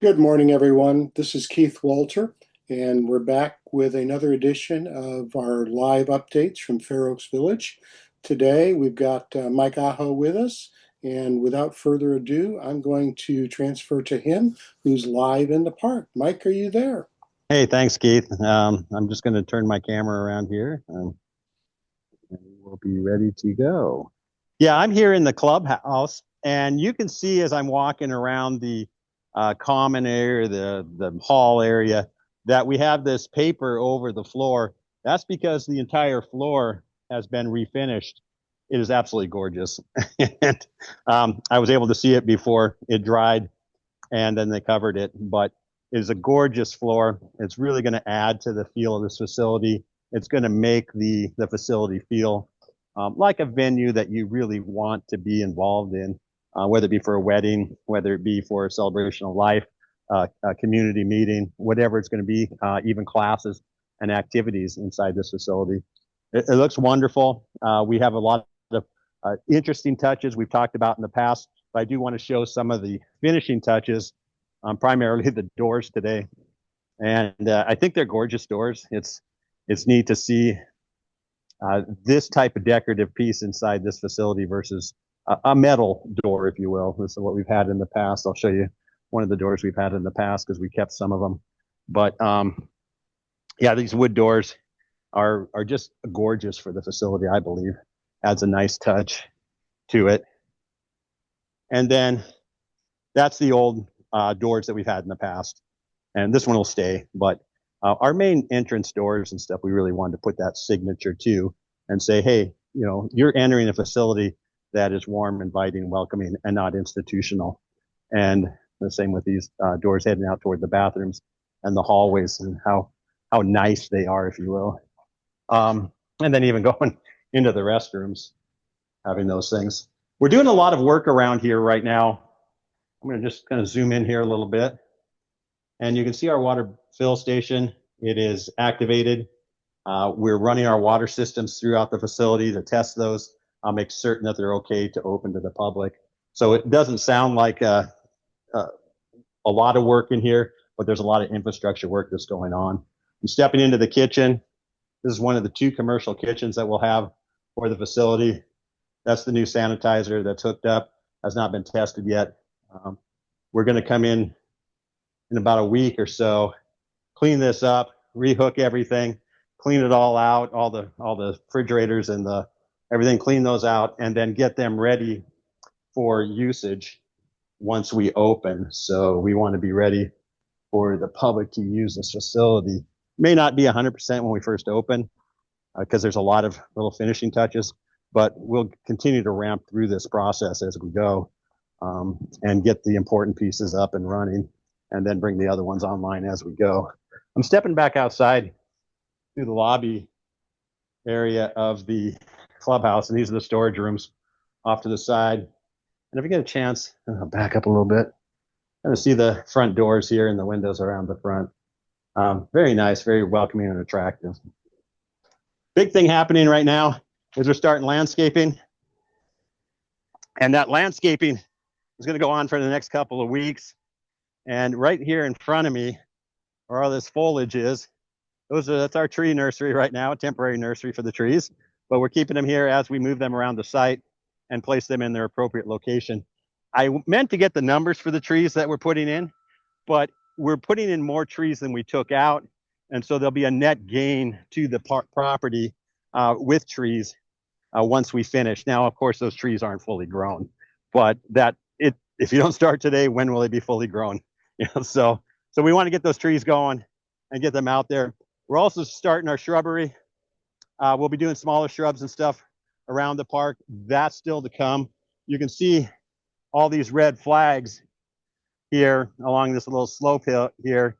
Good morning, everyone. This is Keith Walter, and we're back with another edition of our live updates from Fair Oaks Village. Today, we've got Mike Aho with us, and without further ado, I'm going to transfer to him, who's live in the park. Mike, are you there? Hey, thanks, Keith. I'm just going to turn my camera around here and we'll be ready to go. Yeah, I'm here in the clubhouse, and you can see as I'm walking around the common area, the hall area, that we have this paper over the floor. That's because the entire floor has been refinished. It is absolutely gorgeous. And I was able to see it before it dried, and then they covered it. But it is a gorgeous floor. It's really going to add to the feel of this facility. It's going to make the facility feel like a venue that you really want to be involved in, whether it be for a wedding, whether it be for a celebration of life, a community meeting, whatever it's going to be, even classes and activities inside this facility. It looks wonderful. We have a lot of interesting touches we've talked about in the past, but I do want to show some of the finishing touches, primarily the doors today. And I think they're gorgeous doors. It's neat to see this type of decorative piece inside this facility versus a metal door, if you will. This is what we've had in the past. I'll show you one of the doors we've had in the past because we kept some of them. But yeah, these wood doors are just gorgeous for the facility, I believe. Adds a nice touch to it. And then that's the old doors that we've had in the past. And this one will stay. But our main entrance doors and stuff, we really wanted to put that signature to and say, hey, you're entering a facility that is warm, inviting, welcoming, and not institutional. And the same with these doors heading out toward the bathrooms and the hallways and how nice they are, if you will. And then even going into the restrooms, having those things. We're doing a lot of work around here right now. I'm going to just kind of zoom in here a little bit. And you can see our water fill station. It is activated. We're running our water systems throughout the facility to test those. I'll make certain that they're okay to open to the public. So it doesn't sound like a lot of work in here, but there's a lot of infrastructure work that's going on. I'm stepping into the kitchen. This is one of the two commercial kitchens that we'll have for the facility. That's the new sanitizer that's hooked up, has not been tested yet. We're going to come in about a week or so, clean this up, rehook everything, clean it all out, all the refrigerators and the everything, clean those out, and then get them ready for usage once we open. So we want to be ready for the public to use this facility. May not be 100% when we first open because there's a lot of little finishing touches, but we'll continue to ramp through this process as we go and get the important pieces up and running and then bring the other ones online as we go. I'm stepping back outside through the lobby area of the clubhouse, and these are the storage rooms off to the side. And if you get a chance, I'll back up a little bit. Kind of see the front doors here and the windows around the front. Very nice, very welcoming and attractive. Big thing happening right now is we're starting landscaping. And that landscaping is going to go on for the next couple of weeks. And right here in front of me, where all this foliage is, that's our tree nursery right now, a temporary nursery for the trees. But we're keeping them here as we move them around the site and place them in their appropriate location. I meant to get the numbers for the trees that we're putting in, but we're putting in more trees than we took out. And so there'll be a net gain to the property with trees once we finish. Now, of course, those trees aren't fully grown, but if you don't start today, when will they be fully grown? So we want to get those trees going and get them out there. We're also starting our shrubbery. We'll be doing smaller shrubs and stuff around the park. That's still to come. You can see all these red flags here along this little slope here.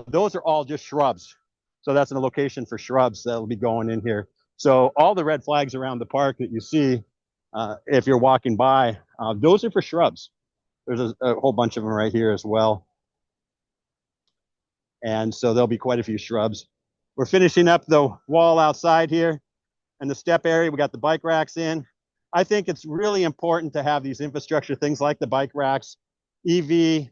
Those are all just shrubs. So that's a location for shrubs that will be going in here. So all the red flags around the park that you see, if you're walking by, those are for shrubs. There's a whole bunch of them right here as well. And so there'll be quite a few shrubs. We're finishing up the wall outside here and the step area. We got the bike racks in. I think it's really important to have these infrastructure things like the bike racks, EV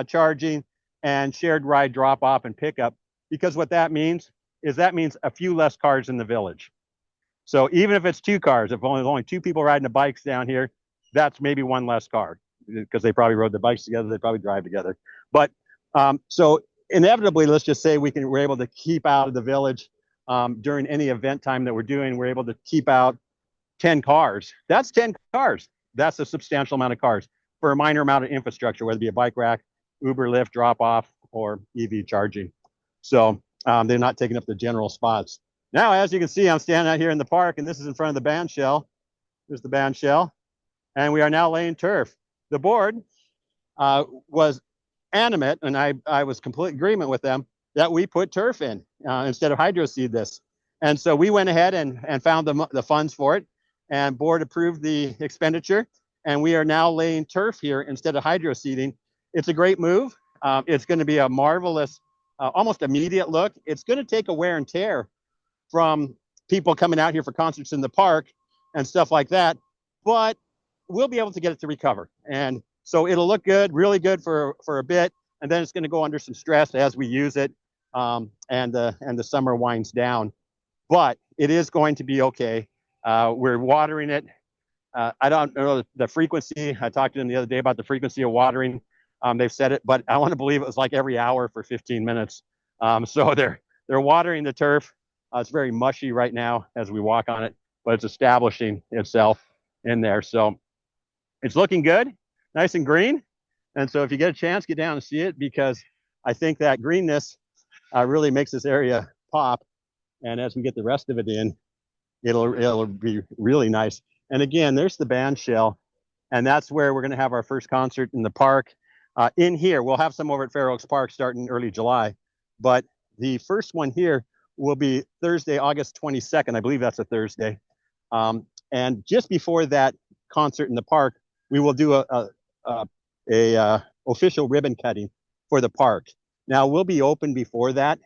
charging, and shared ride drop off and pickup, because what that means is a few less cars in the village. So even if it's 2 cars, if only 2 people riding the bikes down here, that's maybe 1 less car, because they probably rode the bikes together, they probably drive together. But so inevitably, let's just say we're able to keep out of the village during any event time that we're doing. We're able to keep out 10 cars. That's 10 cars. That's a substantial amount of cars for a minor amount of infrastructure, whether it be a bike rack, Uber, Lyft, drop off, or EV charging. So they're not taking up the general spots. Now, as you can see, I'm standing out here in the park, and this is in front of the band shell. There's the band shell. And we are now laying turf. The board was animate, and I was complete agreement with them that we put turf in instead of hydro seed this. And so we went ahead and found the funds for it, and board approved the expenditure, and we are now laying turf here instead of hydro seeding. It's a great move. It's going to be a marvelous, almost immediate look. It's going to take a wear and tear from people coming out here for concerts in the park and stuff like that, but we'll be able to get it to recover. And so it'll look good, really good for a bit, and then it's going to go under some stress as we use it, and the summer winds down. But it is going to be okay. We're watering it. I don't know the frequency. I talked to them the other day about the frequency of watering. They've said it, but I want to believe it was like every hour for 15 minutes. So they're watering the turf. It's very mushy right now as we walk on it, but it's establishing itself in there. So it's looking good, nice and green. And so if you get a chance, get down and see it, because I think that greenness really makes this area pop. And as we get the rest of it in, it'll be really nice. And again, there's the band shell, and that's where we're going to have our first concert in the park. In here, we'll have some over at Fair Oaks Park starting early July, but the first one here will be Thursday, August 22nd. I believe that's a Thursday. And just before that concert in the park, we will do a official ribbon cutting for the park. Now, we'll be open before that,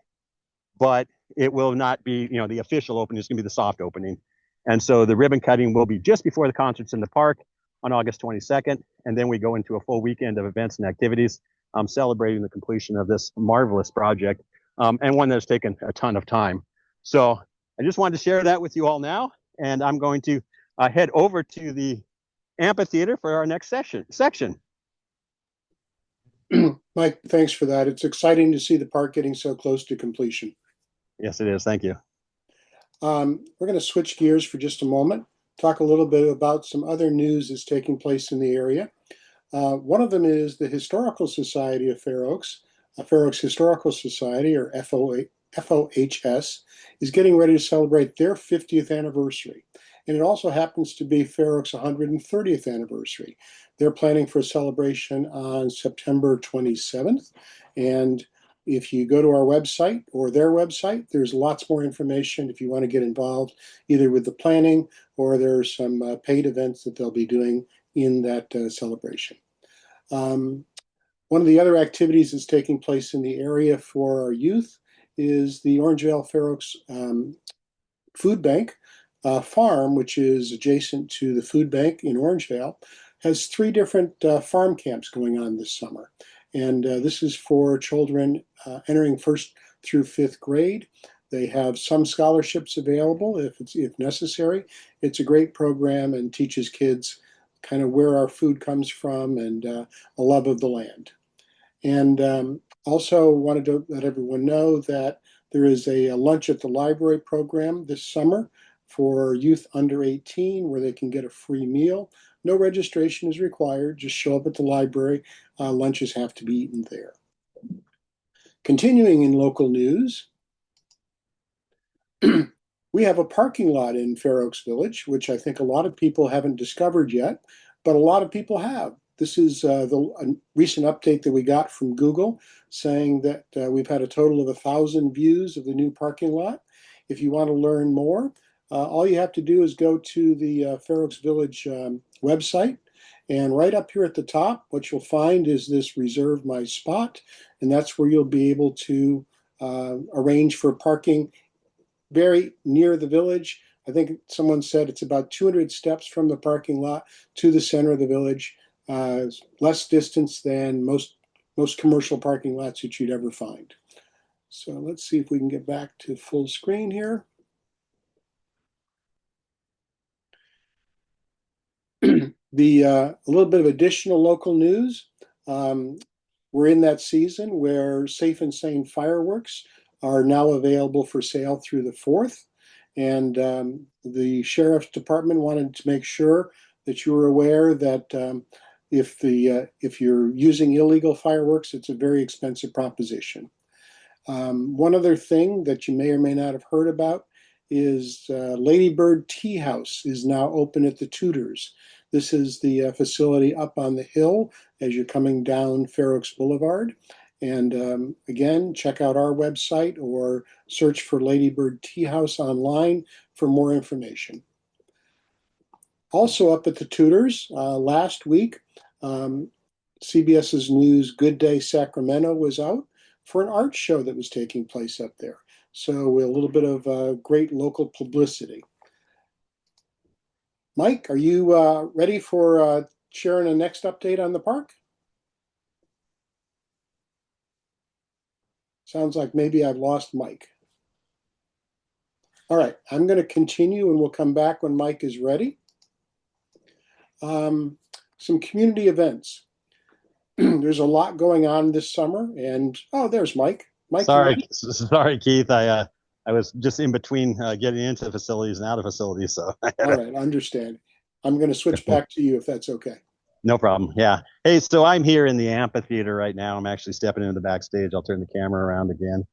but it will not be, the official opening. It's going to be the soft opening. And so the ribbon cutting will be just before the concerts in the park on August 22nd. And then we go into a full weekend of events and activities, celebrating the completion of this marvelous project, and one that's taken a ton of time. So I just wanted to share that with you all now. And I'm going to head over to the amphitheater for our next section. Mike, thanks for that. It's exciting to see the park getting so close to completion. Yes, it is. Thank you. We're going to switch gears for just a moment, talk a little bit about some other news that's taking place in the area. One of them is the Historical Society of Fair Oaks, Fair Oaks Historical Society, or FOHS, is getting ready to celebrate their 50th anniversary. And it also happens to be Fair Oaks' 130th anniversary. They're planning for a celebration on September 27th. And if you go to our website or their website, there's lots more information if you want to get involved, either with the planning or there are some paid events that they'll be doing in that celebration. One of the other activities that's taking place in the area for our youth is the Orangevale Fair Oaks Food Bank farm, which is adjacent to the food bank in Orangevale, has 3 different farm camps going on this summer. And this is for children entering 1st through 5th grade. They have some scholarships available if necessary. It's a great program and teaches kids kind of where our food comes from and a love of the land. And also wanted to let everyone know that there is a lunch at the library program this summer for youth under 18 where they can get a free meal. No registration is required. Just show up at the library. Lunches have to be eaten there. Continuing in local news, we have a parking lot in Fair Oaks Village, which I think a lot of people haven't discovered yet, but a lot of people have. This is the recent update that we got from Google saying that we've had a total of 1,000 views of the new parking lot. If you want to learn more, all you have to do is go to the Fair Oaks Village website, and right up here at the top, what you'll find is this Reserve My Spot, and that's where you'll be able to arrange for parking very near the village. I think someone said it's about 200 steps from the parking lot to the center of the village, less distance than most most commercial parking lots that you'd ever find. So let's see if we can get back to full screen here. A little bit of additional local news. We're in that season where Safe and Sane fireworks are now available for sale through the 4th. And the Sheriff's Department wanted to make sure that you were aware that if you're using illegal fireworks, it's a very expensive proposition. One other thing that you may or may not have heard about is Ladybird Tea House is now open at the Tudors. This is the facility up on the hill as you're coming down Fair Oaks Boulevard. And again, check out our website or search for Ladybird Tea House online for more information. Also up at the Tudors, last week, CBS's news Good Day Sacramento was out for an art show that was taking place up there. So a little bit of great local publicity. Mike, are you ready for sharing a next update on the park? Sounds like maybe I've lost Mike. All right, I'm going to continue and we'll come back when Mike is ready. Some community events. There's a lot going on this summer, and there's Mike. Mike, sorry, Keith. I was just in between getting into facilities and out of facilities, so. All right, I understand. I'm going to switch back to you if that's okay. No problem. Yeah. Hey, so I'm here in the amphitheater right now. I'm actually stepping into the backstage. I'll turn the camera around again,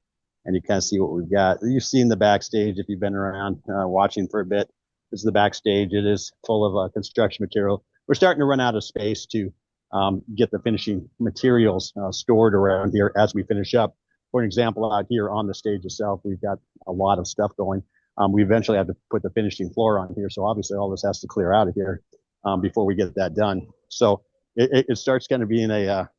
and you kind of see what we've got. You've seen the backstage if you've been around watching for a bit. This is the backstage. It is full of construction material. We're starting to run out of space to get the finishing materials stored around here as we finish up. For an example, out here on the stage itself, we've got a lot of stuff going. We eventually have to put the finishing floor on here, so obviously all this has to clear out of here before we get that done. So it starts kind of being a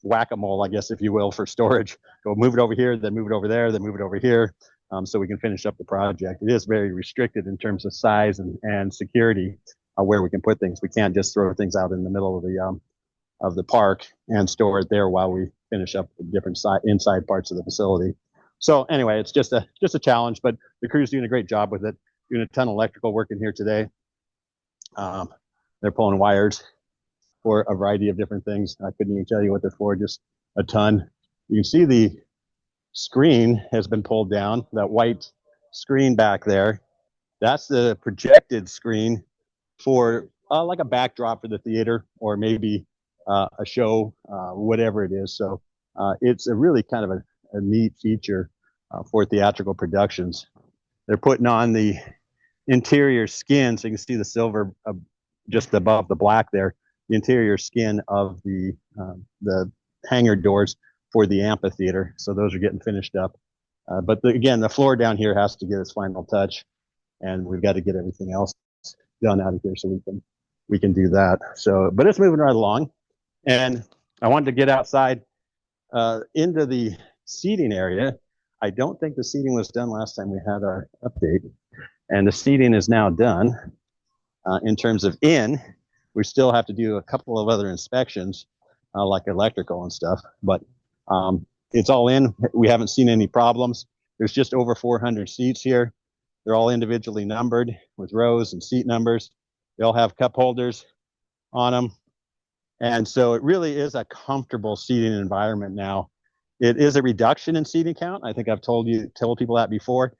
whack-a-mole, I guess, if you will, for storage. Go move it over here, then move it over there, then move it over here, so we can finish up the project. It is very restricted in terms of size and security where we can put things. We can't just throw things out in the middle of the park and store it there while we finish up the different inside parts of the facility. So anyway, it's just a challenge, but the crew's doing a great job with it. Doing a ton of electrical work in here today. They're pulling wires for a variety of different things. I couldn't even tell you what they're for, just a ton. You can see the screen has been pulled down, that white screen back there. That's the projected screen for like a backdrop for the theater or maybe a show, whatever it is. So it's a really kind of a neat feature for theatrical productions. They're putting on the interior skin, so you can see the silver just above the black there, the interior skin of the hangar doors for the amphitheater. So those are getting finished up. But again, the floor down here has to get its final touch, and we've got to get everything else done out of here so we can do that. So, but it's moving right along. And I wanted to get outside into the seating area. I don't think the seating was done last time we had our update, and the seating is now done. In terms of we still have to do a couple of other inspections, like electrical and stuff, but it's all in. We haven't seen any problems. There's just over 400 seats here. They're all individually numbered with rows and seat numbers. They all have cup holders on them. And so it really is a comfortable seating environment now. It is a reduction in seating count. I think I've told people that before.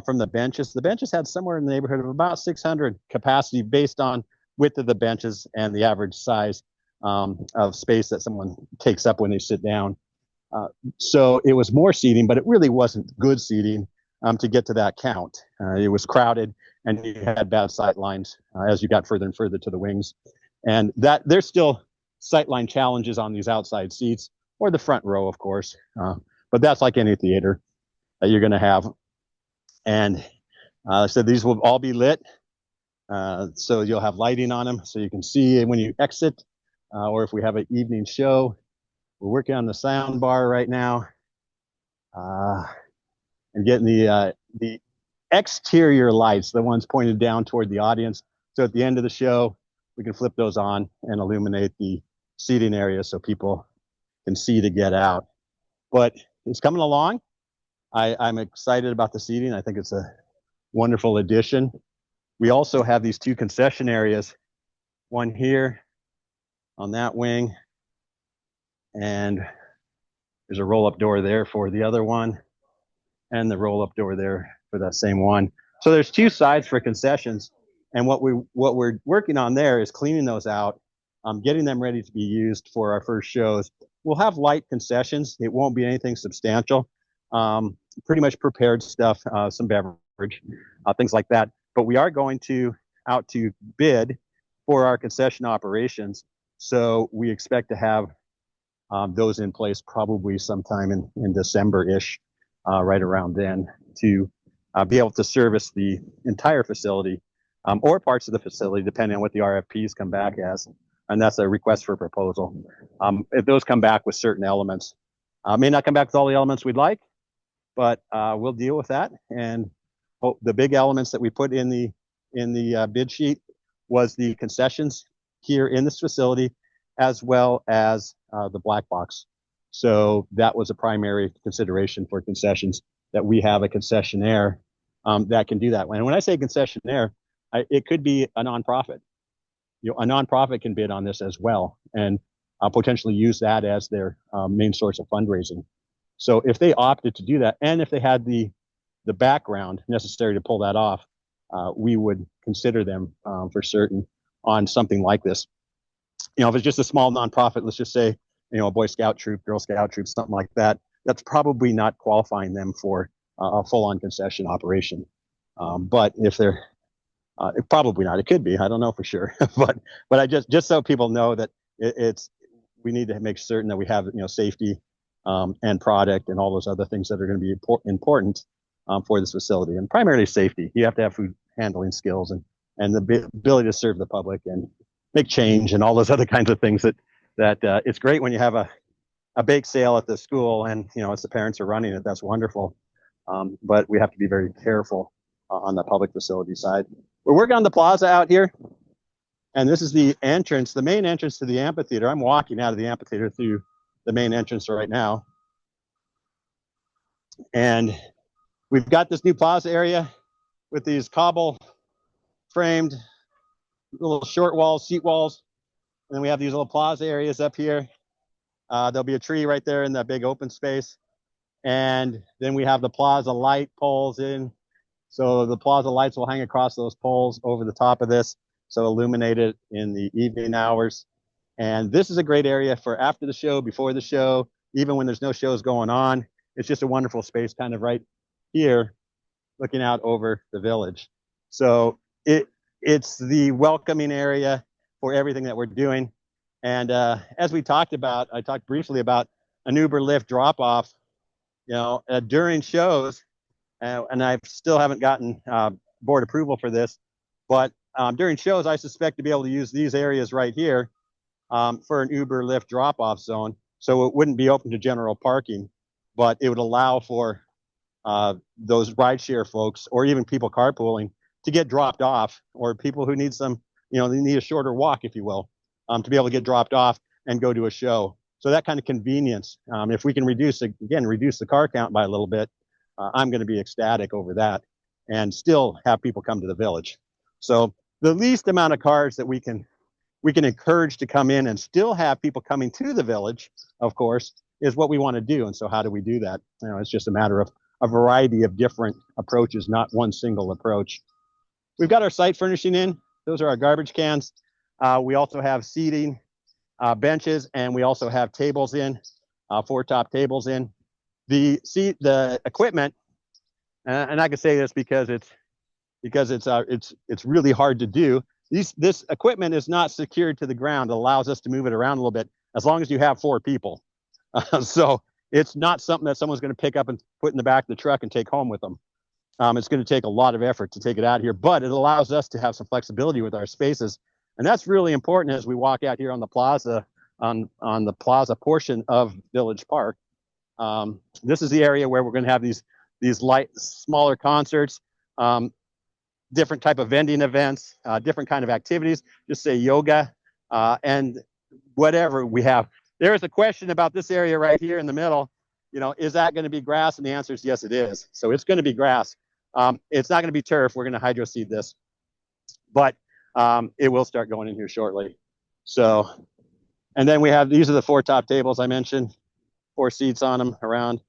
From the benches. The benches had somewhere in the neighborhood of about 600 capacity based on width of the benches and the average size of space that someone takes up when they sit down. So it was more seating, but it really wasn't good seating to get to that count. It was crowded, and you had bad sight lines as you got further and further to the wings. And that there's still sightline challenges on these outside seats or the front row, of course. But that's like any theater that you're going to have. And I said these will all be lit, so you'll have lighting on them so you can see when you exit, or if we have an evening show. We're working on the sound bar right now, and getting the exterior lights, the ones pointed down toward the audience. So at the end of the show, we can flip those on and illuminate the seating area so people can see to get out. But it's coming along. I'm excited about the seating. I think it's a wonderful addition. We also have these two concession areas, one here on that wing, and there's a roll-up door there for the other one, and the roll-up door there for that same one. So there's two sides for concessions, and what we're working on there is cleaning those out, getting them ready to be used for our first shows. We'll have light concessions. It won't be anything substantial. Pretty much prepared stuff, some beverage, things like that. But we are going out to bid for our concession operations. So we expect to have those in place probably sometime in December-ish, right around then, to be able to service the entire facility or parts of the facility, depending on what the RFPs come back as. And that's a request for proposal. If those come back with certain elements, may not come back with all the elements we'd like, but we'll deal with that. And the big elements that we put in the bid sheet was the concessions here in this facility, as well as the black box. So that was a primary consideration for concessions, that we have a concessionaire that can do that. And when I say concessionaire, it could be a nonprofit. A nonprofit can bid on this as well, and potentially use that as their main source of fundraising. So if they opted to do that, and if they had the background necessary to pull that off, we would consider them for certain on something like this. If it's just a small nonprofit, let's just say, a Boy Scout troop, Girl Scout troop, something like that, that's probably not qualifying them for a full-on concession operation. But if they're probably not, it could be, I don't know for sure. but I just so people know that we need to make certain that we have safety and product and all those other things that are going to be important for this facility, and primarily safety. You have to have food handling skills and the ability to serve the public and make change and all those other kinds of things that it's great when you have a bake sale at the school and as the parents are running it, that's wonderful. But we have to be very careful on the public facility side. We're working on the plaza out here, and this is the entrance, the main entrance to the amphitheater. I'm walking out of the amphitheater through the main entrance right now, and we've got this new plaza area with these cobble framed little short walls, seat walls, and then we have these little plaza areas up here. There'll be a tree right there in that big open space, and then we have the plaza light poles in. So the plaza lights will hang across those poles over the top of this, so illuminated in the evening hours. And this is a great area for after the show, before the show, even when there's no shows going on. It's just a wonderful space kind of right here, looking out over the village. So it's the welcoming area for everything that we're doing. And as we talked about, I talked briefly about an Uber Lyft drop-off, during shows. And I still haven't gotten board approval for this, but during shows, I suspect to be able to use these areas right here for an Uber Lyft drop-off zone. So it wouldn't be open to general parking, but it would allow for those rideshare folks, or even people carpooling, to get dropped off, or people who need some, they need a shorter walk, if you will, to be able to get dropped off and go to a show. So that kind of convenience, if we can reduce the car count by a little bit, I'm going to be ecstatic over that, and still have people come to the village. So the least amount of cars that we can encourage to come in and still have people coming to the village, of course, is what we want to do. And so how do we do that? It's just a matter of a variety of different approaches, not one single approach. We've got our site furnishing in. Those are our garbage cans. We also have seating, benches, and we also have tables in, 4 top tables in. The equipment, and I can say this because it's really hard to do. This equipment is not secured to the ground. It allows us to move it around a little bit as long as you have 4 people. So it's not something that someone's going to pick up and put in the back of the truck and take home with them. It's going to take a lot of effort to take it out here, but it allows us to have some flexibility with our spaces, and that's really important as we walk out here on the plaza, on the plaza portion of Village Park. This is the area where we're going to have these light, smaller concerts, different type of vending events, different kind of activities, just say yoga, and whatever we have. there's a question about this area right here in the middle. Is that going to be grass? And the answer is yes, it is. So it's going to be grass. It's not going to be turf. We're going to hydro seed this, but it will start going in here shortly. So, and then these are the 4 top tables I mentioned, 4 seats on them around.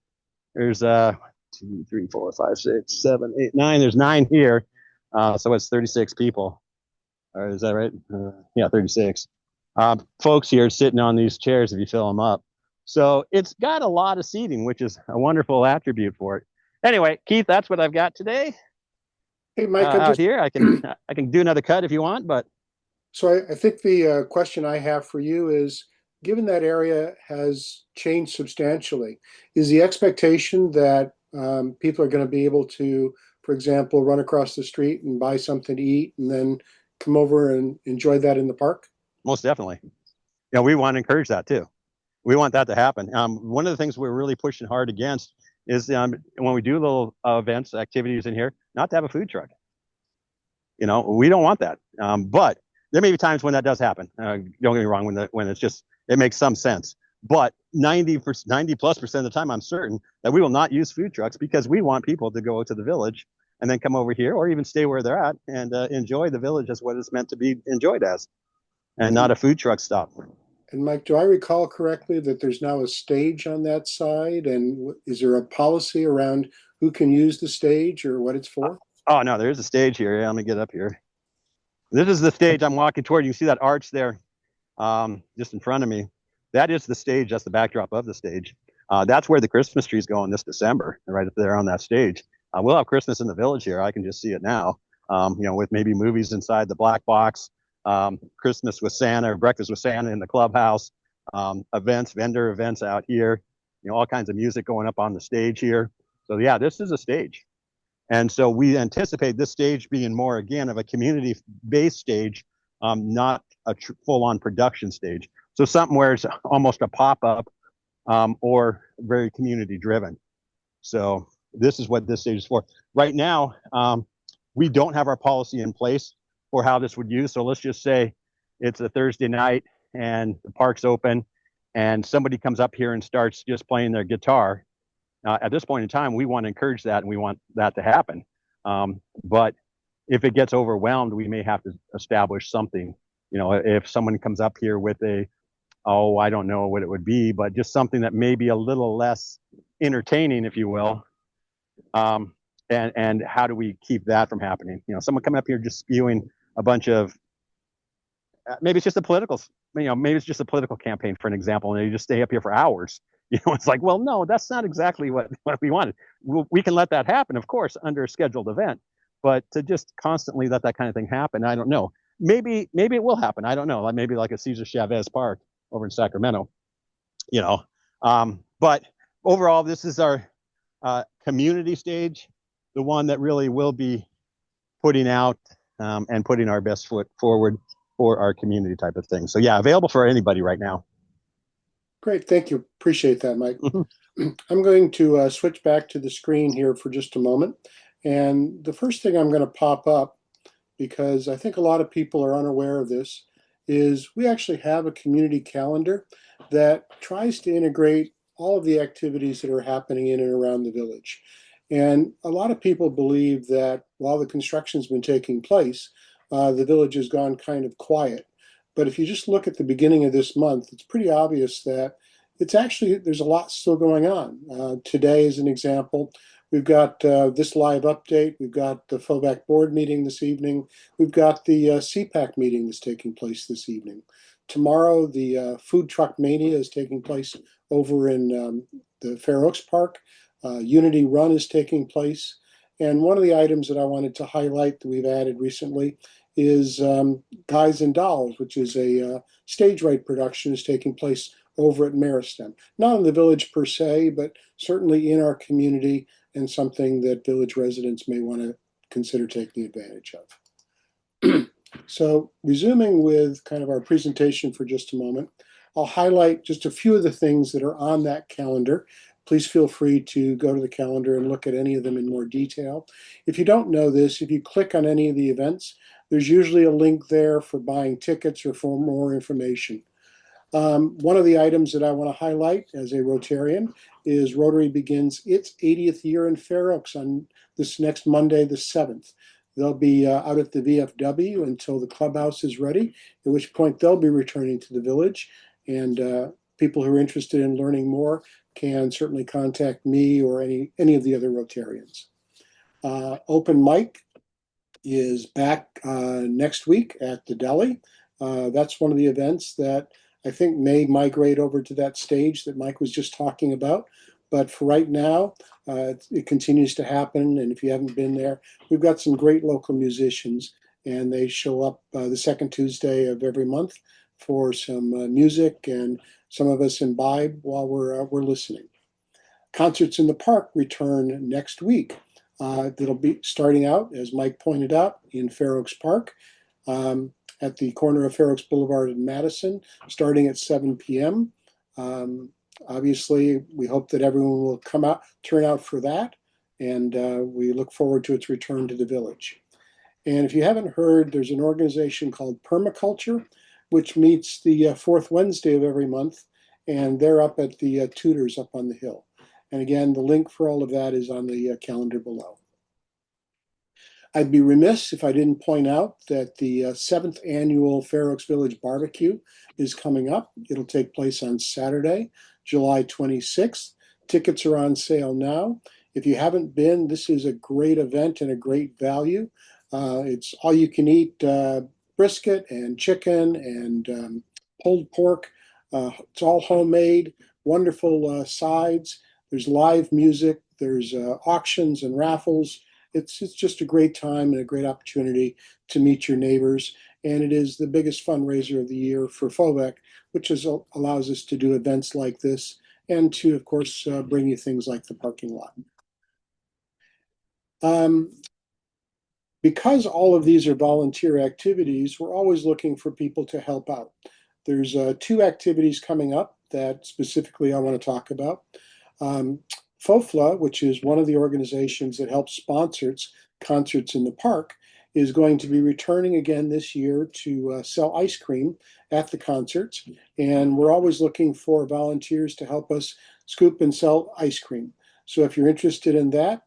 There's 2, 3, 4, 5, 6, 7, 8, 9. There's 9 here. So it's 36 people. Or is that right? Yeah, 36. Folks here sitting on these chairs if you fill them up. So it's got a lot of seating, which is a wonderful attribute for it. Anyway, Keith, that's what I've got today. Hey, Mike, out here. I can do another cut if you want, but so I think the question I have for you is, given that area has changed substantially, is the expectation that people are going to be able to, for example, run across the street and buy something to eat and then come over and enjoy that in the park? most definitely. We want to encourage that too. We want that to happen. One of the things we're really pushing hard against is when we do little events, activities in here, not to have a food truck. We don't want that. But there may be times when that does happen. Don't get me wrong, when it's just, it makes some sense. But 90+% of the time, I'm certain that we will not use food trucks because we want people to go to the village and then come over here or even stay where they're at and enjoy the village as what it's meant to be enjoyed as, and not a food truck stop. And Mike, do I recall correctly that there's now a stage on that side? And is there a policy around who can use the stage or what it's for? Oh, no, there's a stage here. Yeah, let me get up here. This is the stage I'm walking toward. You see that arch there just in front of me. That is the stage. That's the backdrop of the stage. That's where the Christmas tree's going this December, right up there on that stage. We'll have Christmas in the village here. I can just see it now, with maybe movies inside the black box, Christmas with Santa or breakfast with Santa in the clubhouse, vendor events out here, all kinds of music going up on the stage here. So yeah, this is a stage. And so we anticipate this stage being more, again, of a community-based stage, not a full-on production stage. So something where it's almost a pop-up or very community-driven. So this is what this stage is for. Right now, we don't have our policy in place for how this would use. So let's just say it's a Thursday night and the park's open and somebody comes up here and starts just playing their guitar. At this point in time, we want to encourage that and we want that to happen. But if it gets overwhelmed, we may have to establish something. If someone comes up here with I don't know what it would be, but just something that may be a little less entertaining, if you will. And how do we keep that from happening? Someone coming up here just spewing a bunch of, maybe it's just a political, maybe it's just a political campaign, for an example, and they just stay up here for hours. It's like, well, no, that's not exactly what we wanted. We can let that happen, of course, under a scheduled event, but to just constantly let that kind of thing happen, I don't know. Maybe it will happen. I don't know. Maybe like a Cesar Chavez Park over in Sacramento, But overall, this is our community stage, the one that really will be putting out and putting our best foot forward for our community type of thing. So yeah, available for anybody right now. Great, thank you. Appreciate that, Mike. I'm going to switch back to the screen here for just a moment. And the first thing I'm going to pop up, because I think a lot of people are unaware of this, is we actually have a community calendar that tries to integrate all of the activities that are happening in and around the village. And a lot of people believe that while the construction's been taking place, the village has gone kind of quiet. But if you just look at the beginning of this month, it's pretty obvious that there's a lot still going on. Today, as an example, we've got this live update. We've got the FOVAC board meeting this evening. We've got the CPAC meeting that's taking place this evening. Tomorrow, the Food Truck Mania is taking place over in the Fair Oaks Park. Unity Run is taking place. And one of the items that I wanted to highlight that we've added recently is Guys and Dolls, which is a stage right production, is taking place over at Meristem. Not in the village per se, but certainly in our community and something that village residents may want to consider taking advantage of. So resuming with kind of our presentation for just a moment, I'll highlight just a few of the things that are on that calendar. Please feel free to go to the calendar and look at any of them in more detail. If you don't know this, if you click on any of the events, there's usually a link there for buying tickets or for more information. One of the items that I want to highlight as a Rotarian is Rotary begins its 80th year in Fair Oaks on this next Monday, the 7th. They'll be out at the VFW until the clubhouse is ready, at which point they'll be returning to the village. And people who are interested in learning more can certainly contact me or any of the other Rotarians. Open mic is back next week at the deli. That's one of the events that I think may migrate over to that stage that Mike was just talking about. But for right now, it continues to happen. And if you haven't been there, we've got some great local musicians, and they show up the second Tuesday of every month for some music, and some of us imbibe while we're listening. Concerts in the Park return next week. That'll be starting out, as Mike pointed out, in Fair Oaks Park at the corner of Fair Oaks Boulevard and Madison, starting at 7 p.m. Obviously, we hope that everyone will turn out for that, and we look forward to its return to the village. And if you haven't heard, there's an organization called Permaculture, which meets the fourth Wednesday of every month, and they're up at the Tudors up on the hill. And again, the link for all of that is on the calendar below. I'd be remiss if I didn't point out that the seventh annual Fair Oaks Village Barbecue is coming up. It'll take place on Saturday, July 26th. Tickets are on sale now. If you haven't been, this is a great event and a great value. It's all you can eat brisket and chicken and pulled pork. It's all homemade, wonderful sides. There's live music. There's auctions and raffles. It's just a great time and a great opportunity to meet your neighbors. And it is the biggest fundraiser of the year for FOVEC, which allows us to do events like this and to, of course, bring you things like the parking lot. Because all of these are volunteer activities, we're always looking for people to help out. There's two activities coming up that specifically I want to talk about. FOFLA, which is one of the organizations that helps sponsors concerts in the park, is going to be returning again this year to sell ice cream at the concerts. And we're always looking for volunteers to help us scoop and sell ice cream. So if you're interested in that,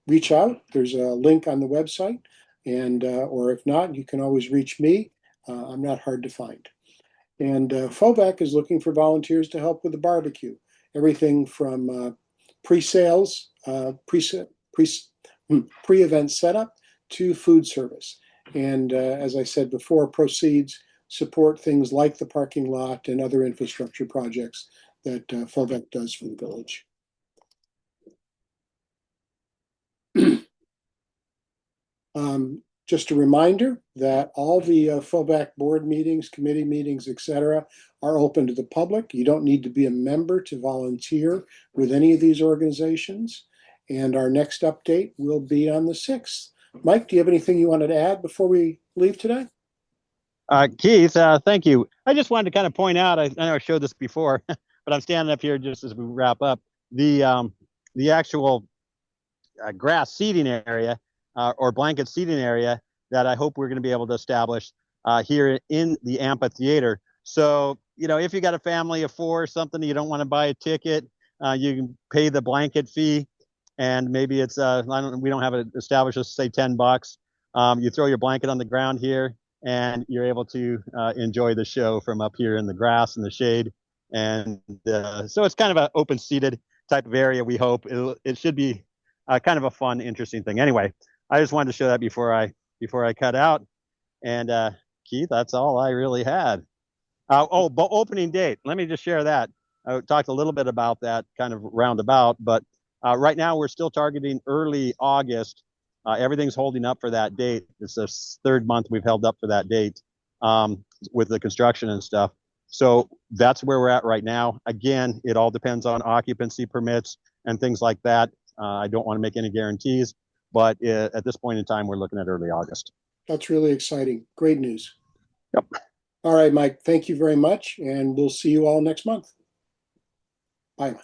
reach out. There's a link on the website. And or if not, you can always reach me. I'm not hard to find. And FOVEC is looking for volunteers to help with the barbecue. Everything from pre-sales, pre-event setup to food service. And as I said before, proceeds support things like the parking lot and other infrastructure projects that FOVEC does for the village. Just a reminder that all the FOVEC board meetings, committee meetings, etc., are open to the public. You don't need to be a member to volunteer with any of these organizations. And our next update will be on the 6th. Mike, do you have anything you wanted to add before we leave today? Keith, thank you. I just wanted to kind of point out, I know I showed this before, but I'm standing up here just as we wrap up, the actual grass seating area or blanket seating area that I hope we're going to be able to establish here in the amphitheater. So, if you got a family of 4 or something, you don't want to buy a ticket, you can pay the blanket fee, and maybe it's we don't have it established, let's say $10. You throw your blanket on the ground here, and you're able to enjoy the show from up here in the grass and the shade. And so it's kind of an open seated type of area. We hope it should be kind of a fun, interesting thing. Anyway, I just wanted to show that before I cut out. And Keith, that's all I really had. But opening date. Let me just share that. I talked a little bit about that kind of roundabout, but right now we're still targeting early August. Everything's holding up for that date. It's the 3rd month we've held up for that date with the construction and stuff. So that's where we're at right now. Again, it all depends on occupancy permits and things like that. I don't want to make any guarantees, but at this point in time, we're looking at early August. That's really exciting. Great news. Yep. All right, Mike, thank you very much, and we'll see you all next month. Bye.